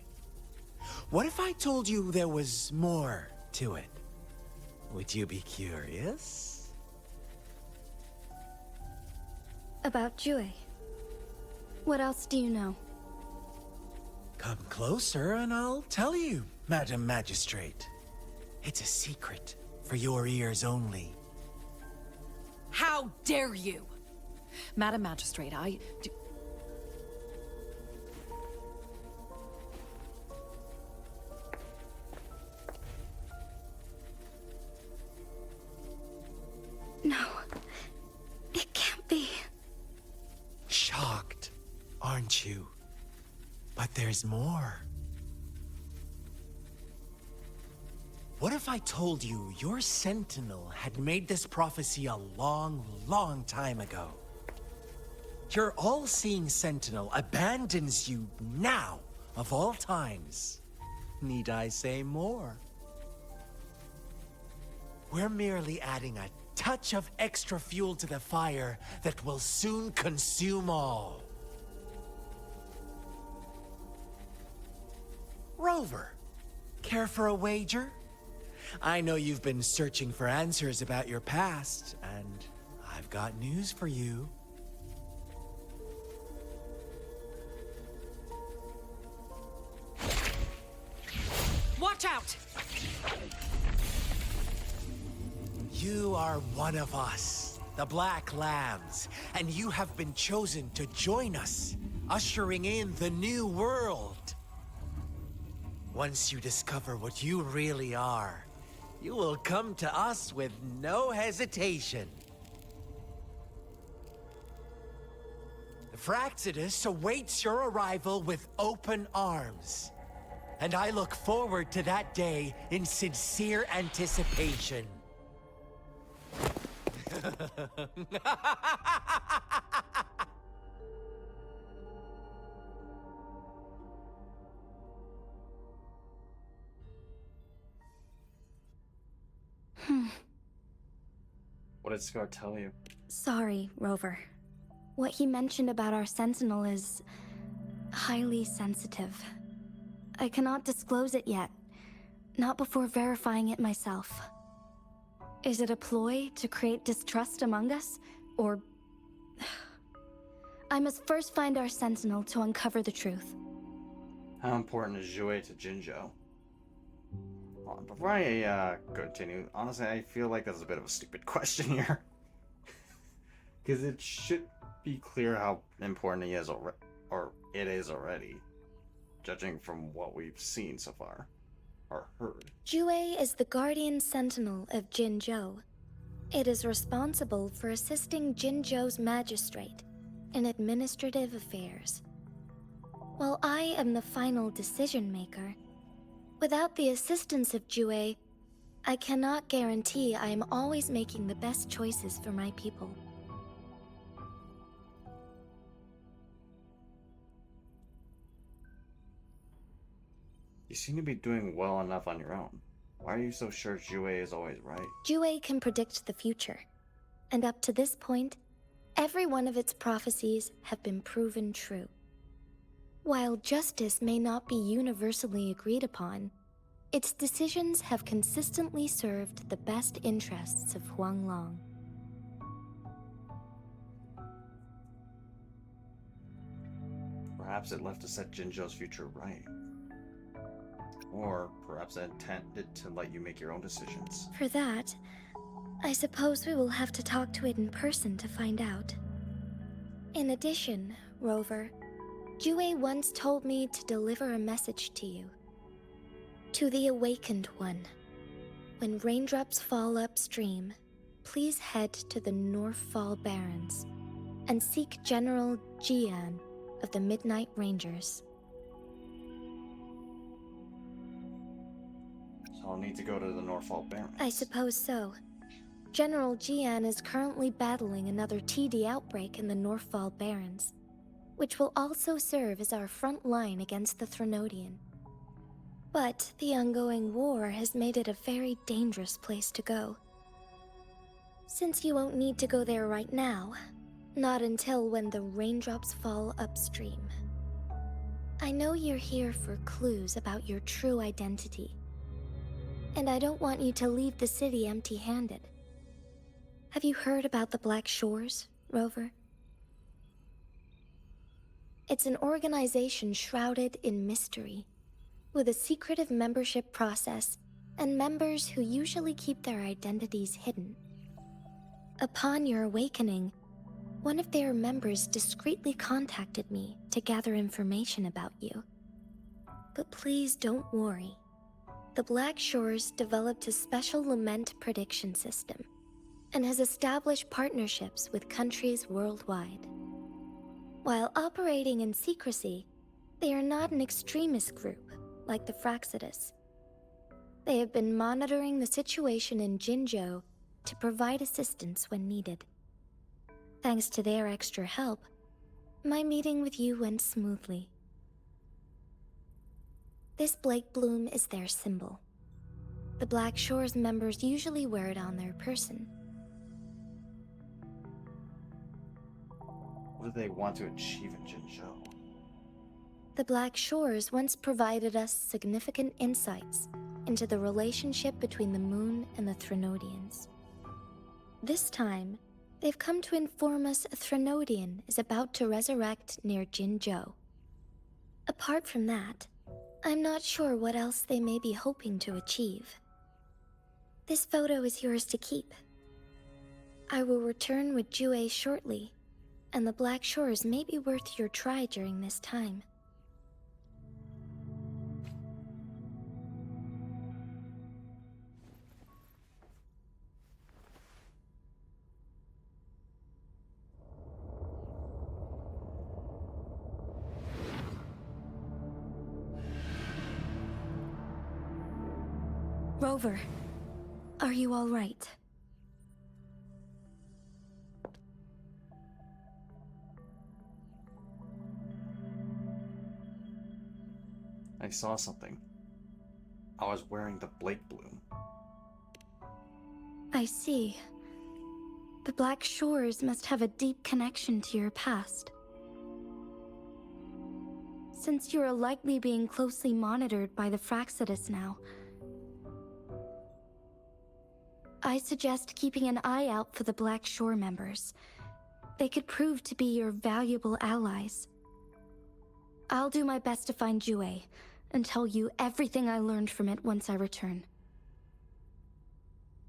What if I told you there was more to it? Would you be curious? about Jue. What else do you know? Come closer and I'll tell you, Madam Magistrate. It's a secret for your ears only. How dare you! Madam Magistrate, I do... No. It can't be. Shocked, aren't you? But there's more. What if I told you your sentinel had made this prophecy a long, long time ago? Your all-seeing sentinel abandons you now, of all times. Need I say more? We're merely adding a touch of extra fuel to the fire that will soon consume all. Rover, care for a wager? I know you've been searching for answers about your past, and I've got news for you. Watch out! You are one of us, the Black Lambs, and you have been chosen to join us, ushering in the new world. Once you discover what you really are, you will come to us with no hesitation. The Fraxidus awaits your arrival with open arms. And I look forward to that day in sincere anticipation. What did Scar tell you? Sorry, Rover. What he mentioned about our sentinel is highly sensitive. I cannot disclose it yet, not before verifying it myself. Is it a ploy to create distrust among us, or... I must first find our sentinel to uncover the truth. How important is Jue to Jinzhou? Before I continue, honestly, I feel like that's a bit of a stupid question here. Because it should be clear how important he is, or it is already, judging from what we've seen so far, or heard. Jue is the guardian sentinel of Jinzhou. It is responsible for assisting Jinzhou's magistrate in administrative affairs. While I am the final decision maker, without the assistance of Jue, I cannot guarantee I am always making the best choices for my people. You seem to be doing well enough on your own. Why are you so sure Jue is always right? Jue can predict the future, and up to this point, every one of its prophecies have been proven true. While justice may not be universally agreed upon, its decisions have consistently served the best interests of Huanglong. Perhaps it left to set Jinzhou's future right. Or perhaps it intended to let you make your own decisions. For that, I suppose we will have to talk to it in person to find out. In addition, Rover, Jue once told me to deliver a message to you. To the Awakened One. When raindrops fall upstream, please head to the Northfall Barrens and seek General Jian of the Midnight Rangers. So I'll need to go to the Northfall Barrens. I suppose so. General Jian is currently battling another TD outbreak in the Northfall Barrens, which will also serve as our front line against the Threnodian. But the ongoing war has made it a very dangerous place to go. Since you won't need to go there right now, not until when the raindrops fall upstream. I know you're here for clues about your true identity, and I don't want you to leave the city empty-handed. Have you heard about the Black Shores, Rover? It's an organization shrouded in mystery, with a secretive membership process and members who usually keep their identities hidden. Upon your awakening, one of their members discreetly contacted me to gather information about you. But please don't worry. The Black Shores developed a special lament prediction system and has established partnerships with countries worldwide. While operating in secrecy, they are not an extremist group like the Fraxidus. They have been monitoring the situation in Jinzhou to provide assistance when needed. Thanks to their extra help, my meeting with you went smoothly. This Blake Bloom is their symbol. The Black Shores members usually wear it on their person. What do they want to achieve in Jinzhou? The Black Shores once provided us significant insights into the relationship between the moon and the Threnodians. This time, they've come to inform us a Threnodian is about to resurrect near Jinzhou. Apart from that, I'm not sure what else they may be hoping to achieve. This photo is yours to keep. I will return with Jue shortly, and the Black Shores may be worth your try during this time. Rover, are you all right? I saw something. I was wearing the Blake Bloom. I see. The Black Shores must have a deep connection to your past. Since you are likely being closely monitored by the Fraxidus now, I suggest keeping an eye out for the Black Shore members. They could prove to be your valuable allies. I'll do my best to find Jue and tell you everything I learned from it once I return.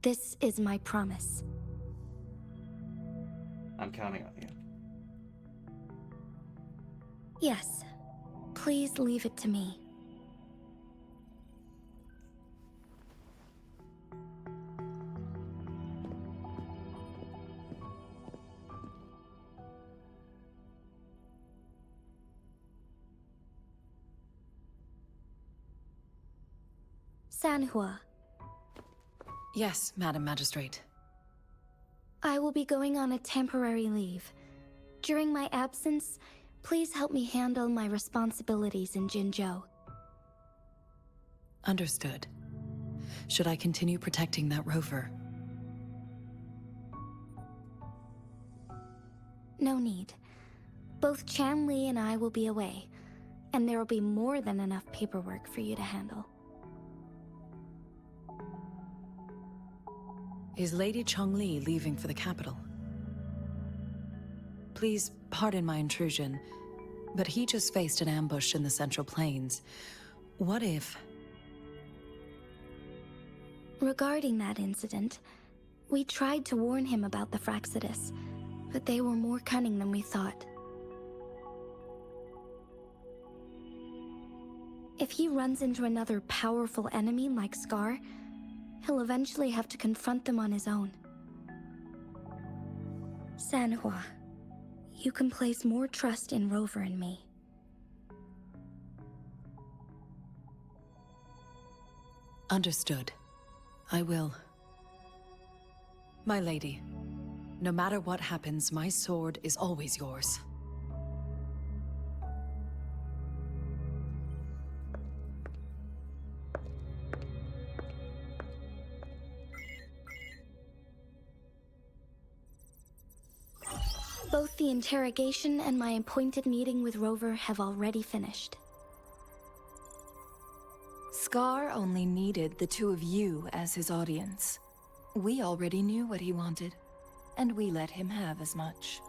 This is my promise. I'm counting on you. Yes. Please leave it to me. Sanhua, Yes, Madam Magistrate. I will be going on a temporary leave. During my absence, please help me handle my responsibilities in Jinzhou. Understood. Should I continue protecting that rover? No need. Both Chan Li and I will be away, and there will be more than enough paperwork for you to handle. Is Lady Chongli leaving for the capital? Please pardon my intrusion, but he just faced an ambush in the Central Plains. What if... Regarding that incident, we tried to warn him about the Fraxidus, but they were more cunning than we thought. If he runs into another powerful enemy like Scar, he'll eventually have to confront them on his own. Sanhua, you can place more trust in Rover and me. Understood. I will. My lady, no matter what happens, my sword is always yours. Both the interrogation and my appointed meeting with Rover have already finished. Scar only needed the two of you as his audience. We already knew what he wanted, and we let him have as much.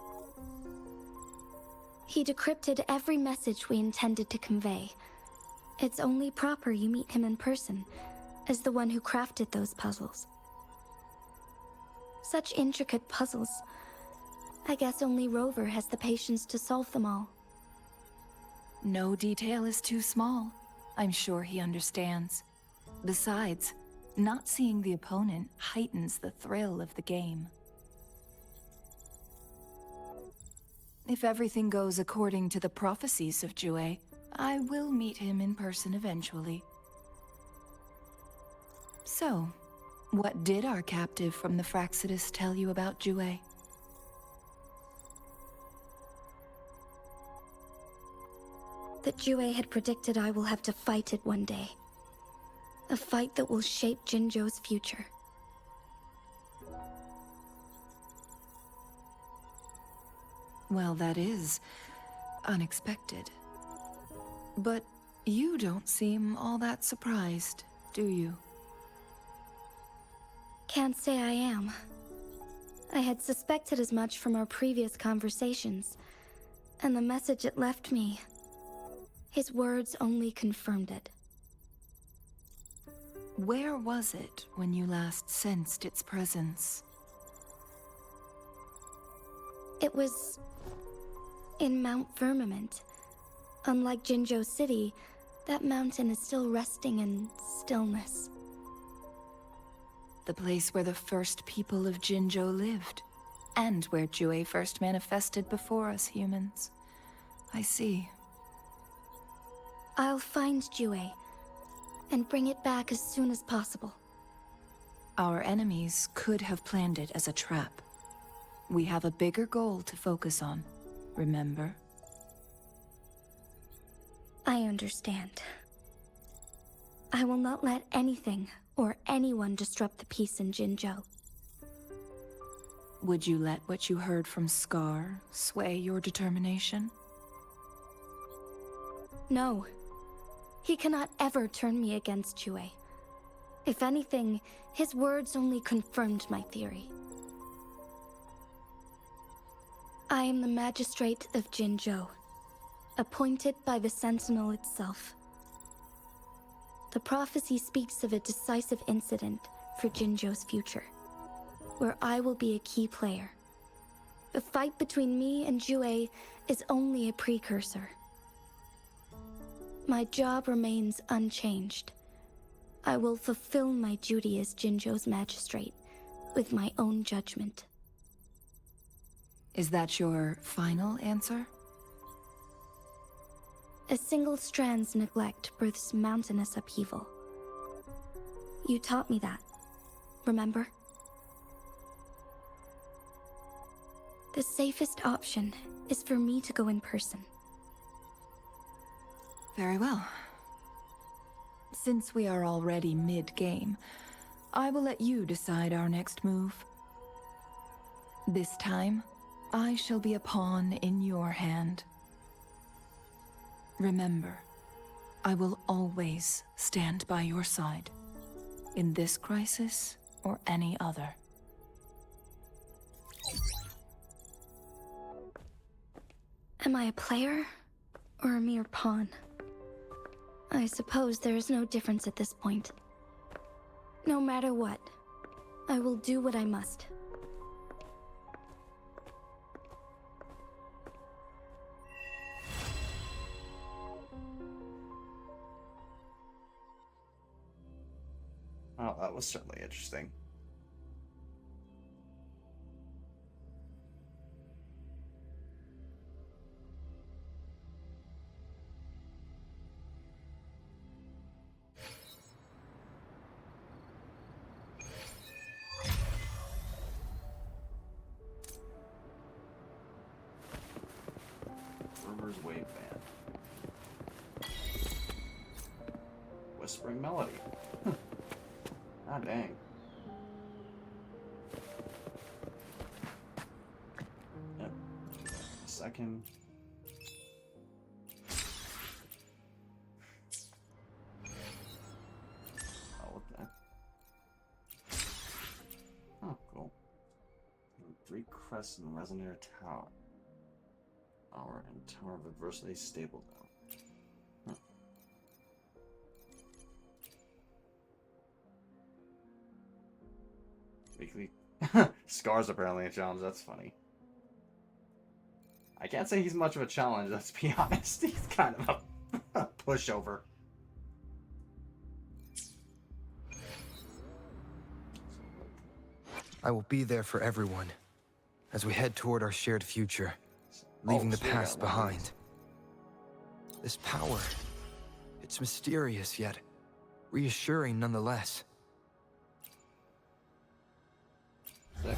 He decrypted every message we intended to convey. It's only proper you meet him in person, as the one who crafted those puzzles. Such intricate puzzles. I guess only Rover has the patience to solve them all. No detail is too small. I'm sure he understands. Besides, not seeing the opponent heightens the thrill of the game. If everything goes according to the prophecies of Jue, I will meet him in person eventually. So, what did our captive from the Fraxidus tell you about Jue? That Jue had predicted I will have to fight it one day. A fight that will shape Jinzhou's future. Well, that is unexpected. But you don't seem all that surprised, do you? Can't say I am. I had suspected as much from our previous conversations, and the message it left me, his words only confirmed it. Where was it when you last sensed its presence? It was in Mount Firmament. Unlike Jinzhou City, that mountain is still resting in stillness. The place where the first people of Jinzhou lived, and where Jue first manifested before us humans. I see. I'll find Jue and bring it back as soon as possible. Our enemies could have planned it as a trap. We have a bigger goal to focus on, remember? I understand. I will not let anything or anyone disrupt the peace in Jinzhou. Would you let what you heard from Scar sway your determination? No. He cannot ever turn me against Jue. If anything, his words only confirmed my theory. I am the magistrate of Jinzhou, appointed by the Sentinel itself. The prophecy speaks of a decisive incident for Jinzhou's future, where I will be a key player. The fight between me and Jue is only a precursor. My job remains unchanged. I will fulfill my duty as Jinzhou's magistrate with my own judgment. Is that your final answer? A single strand's neglect births mountainous upheaval. You taught me that, remember? The safest option is for me to go in person. Very well. Since we are already mid-game, I will let you decide our next move. This time, I shall be a pawn in your hand. Remember, I will always stand by your side, in this crisis or any other. Am I a player or a mere pawn? I suppose there is no difference at this point. No matter what, I will do what I must. Oh, that was certainly interesting. River's Wave Band. Whispering Melody. Ah, dang. Yep. Second. Oh, what the? Oh, cool. 3 crests and Resonator Tower. Our and Tower of Adversity stable now. Weekly Scar's apparently a challenge. That's funny. I can't say he's much of a challenge, let's be honest. He's kind of a pushover. I will be there for everyone as we head toward our shared future, leaving the past behind. This power, it's mysterious yet reassuring nonetheless. Sick.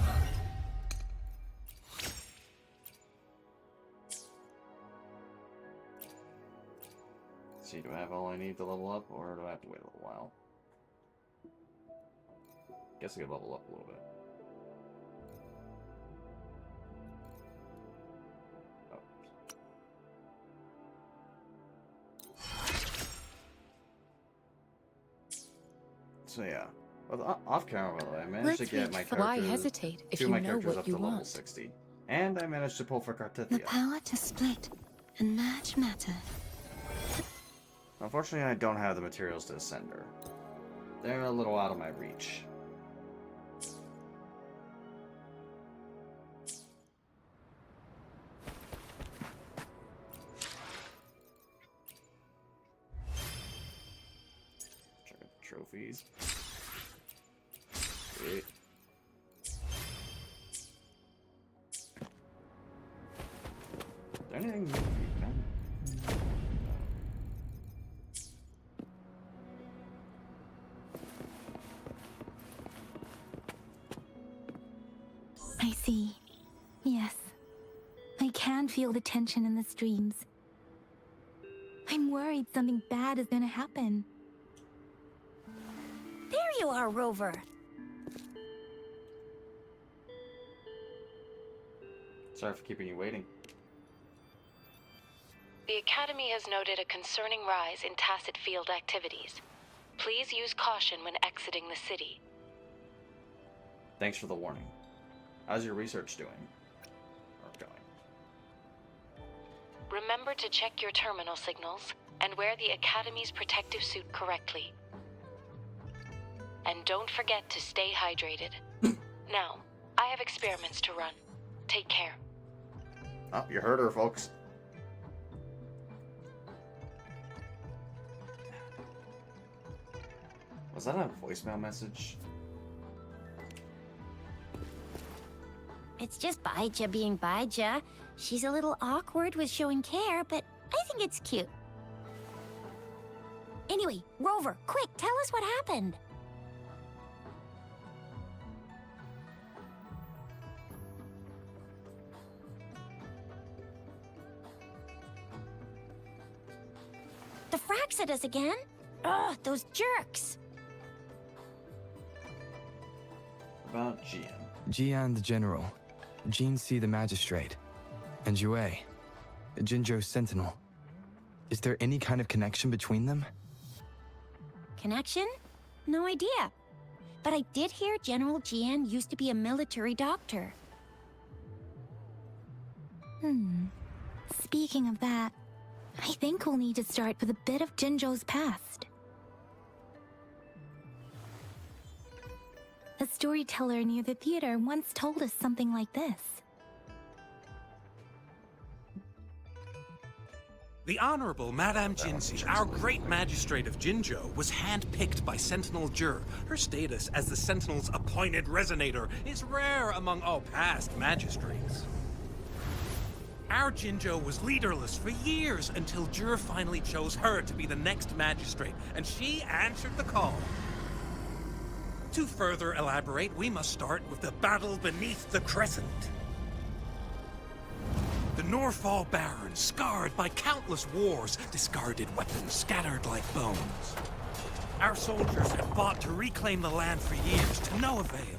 See, do I have all I need to level up, or do I have to wait a little while? Guess I could level up a little bit. So yeah, well, off camera, by the way, I managed to get my characters. Why hesitate if you know what you level want? 60, and I managed to pull for Cartithia. The power to split and match matter. Unfortunately, I don't have the materials to ascend her. They're a little out of my reach. Check out the trophies. Sweet. Is there anything new to be done? I see. Yes. I can feel the tension in the streams. I'm worried something bad is gonna happen. There you are, Rover. Sorry for keeping you waiting. The Academy has noted a concerning rise in tacit field activities. Please use caution when exiting the city. Thanks for the warning. How's your research doing? Or going? Remember to check your terminal signals and wear the Academy's protective suit correctly. And don't forget to stay hydrated. Now, I have experiments to run. Take care. Oh, you heard her, folks. Was that a voicemail message? It's just Baija being Baija. She's a little awkward with showing care, but I think it's cute. Anyway, Rover, quick, tell us what happened. The fracks at us again? Ugh, those jerks! About Gian. Jian the General, Jean C the Magistrate, and Yue, Jinzhou's Sentinel. Is there any kind of connection between them? Connection? No idea. But I did hear General Jian used to be a military doctor. Speaking of that, I think we'll need to start with a bit of Jinzhou's past. A storyteller near the theater once told us something like this. The Honorable Madame Jinzi, our great magistrate of Jinzhou, was handpicked by Sentinel Jur. Her status as the Sentinel's appointed resonator is rare among all past magistrates. Our Jinzhou was leaderless for years until Jur finally chose her to be the next magistrate, and she answered the call. To further elaborate, we must start with the battle beneath the Crescent. The Norfall Barons, scarred by countless wars, discarded weapons scattered like bones. Our soldiers had fought to reclaim the land for years, to no avail.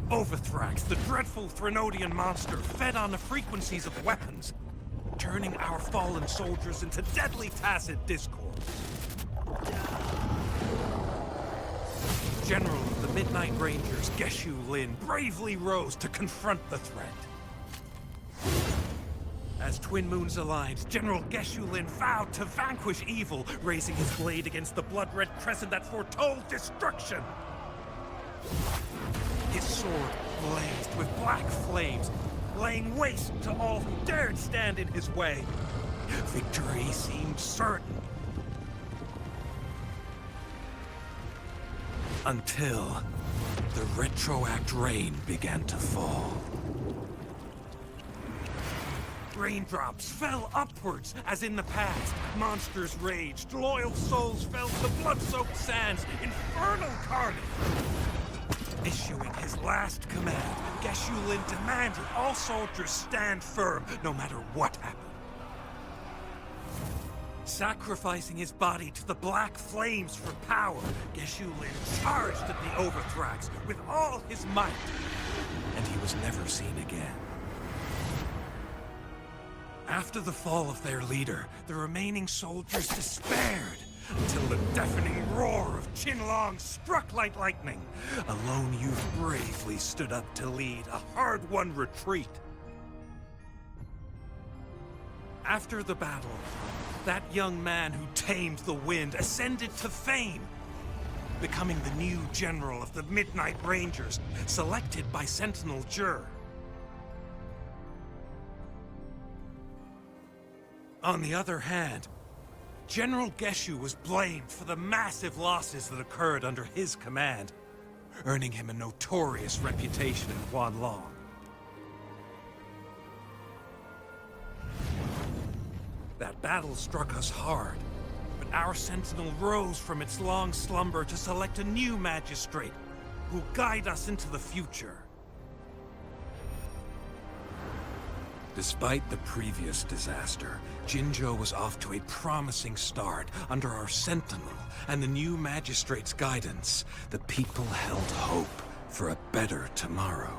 Overthrax, the dreadful Threnodian monster, fed on the frequencies of weapons, turning our fallen soldiers into deadly tacit discord. General of the Midnight Rangers, Geshu Lin, bravely rose to confront the threat. As Twin Moons aligned, General Geshu Lin vowed to vanquish evil, raising his blade against the blood-red crescent that foretold destruction. His sword blazed with black flames, laying waste to all who dared stand in his way. Victory seemed certain. Until the retroact rain began to fall. Raindrops fell upwards, as in the past. Monsters raged, loyal souls fell to blood-soaked sands, infernal carnage. Issuing his last command, Geshu Lin demanded all soldiers stand firm, no matter what happened. Sacrificing his body to the black flames for power, Geshu Lin charged at the Overthrax with all his might, and he was never seen again. After the fall of their leader, the remaining soldiers despaired, until the deafening roar of Qinlong struck like lightning. A lone youth bravely stood up to lead a hard-won retreat. After the battle, that young man who tamed the wind ascended to fame, becoming the new general of the Midnight Rangers, selected by Sentinel Jur. On the other hand, General Geshu was blamed for the massive losses that occurred under his command, earning him a notorious reputation in Huanlong. That battle struck us hard, but our Sentinel rose from its long slumber to select a new magistrate who'll guide us into the future. Despite the previous disaster, Jinzhou was off to a promising start under our Sentinel and the new Magistrate's guidance. The people held hope for a better tomorrow.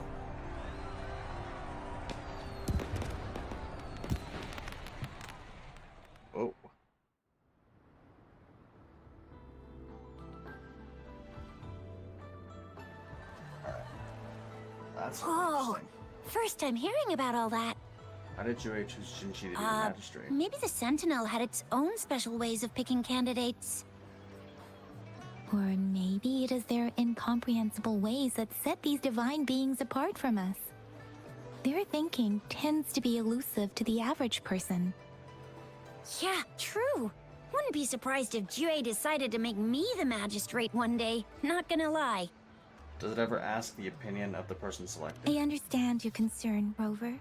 Oh. Alright. That's Whoa! interesting. First time hearing about all that. How did Yue choose Jinchi to be the magistrate? Maybe the Sentinel had its own special ways of picking candidates. Or maybe it is their incomprehensible ways that set these divine beings apart from us. Their thinking tends to be elusive to the average person. Yeah, true. Wouldn't be surprised if Jue decided to make me the magistrate one day. Not gonna lie. Does it ever ask the opinion of the person selected? I understand your concern, Rover.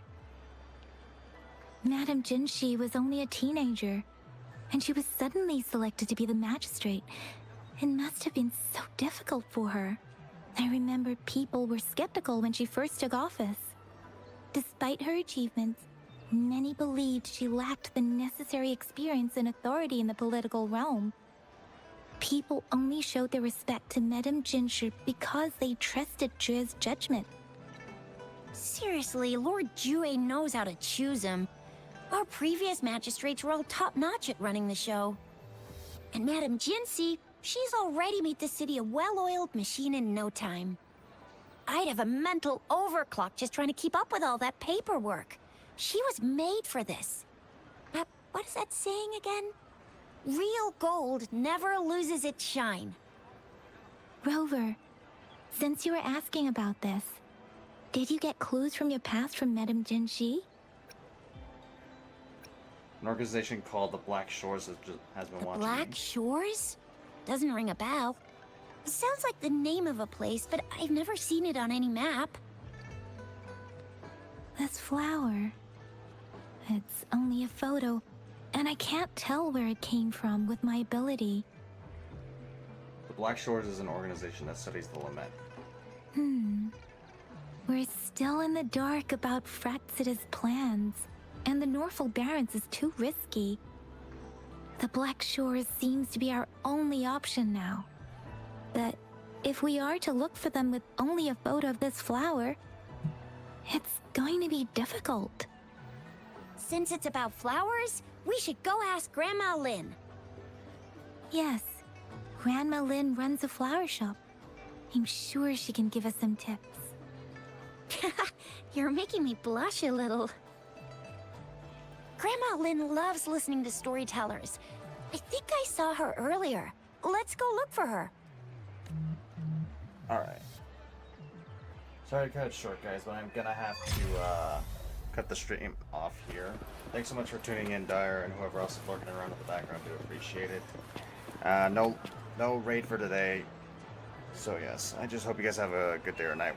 Madame Jinshi was only a teenager, and she was suddenly selected to be the magistrate. It must have been so difficult for her. I remember people were skeptical when she first took office. Despite her achievements, many believed she lacked the necessary experience and authority in the political realm. People only showed their respect to Madame Jinshi because they trusted Jue's judgment. Seriously, Lord Jue knows how to choose him. Our previous magistrates were all top-notch at running the show. And Madame Jinsi, she's already made the city a well-oiled machine in no time. I'd have a mental overclock just trying to keep up with all that paperwork. She was made for this. What is that saying again? Real gold never loses its shine. Rover, since you were asking about this, did you get clues from your past from Madame Jinshi? An organization called the Black Shores has been watching Black me. Shores? Doesn't ring a bell. It sounds like the name of a place, but I've never seen it on any map. This flower. It's only a photo, and I can't tell where it came from with my ability. The Black Shores is an organization that studies the Lament. We're still in the dark about Fraxita's plans, and the Norfolk Barrens is too risky. The Black Shores seems to be our only option now. But if we are to look for them with only a photo of this flower, it's going to be difficult. Since it's about flowers, we should go ask Grandma Lynn. Yes, Grandma Lynn runs a flower shop. I'm sure she can give us some tips. You're making me blush a little. Grandma Lynn loves listening to storytellers. I think I saw her earlier. Let's go look for her. Alright. Sorry to cut it short, guys, but I'm gonna have to cut the stream off here. Thanks so much for tuning in, Dyer, and whoever else is lurking around in the background. Do appreciate it. No raid for today. So yes, I just hope you guys have a good day or night.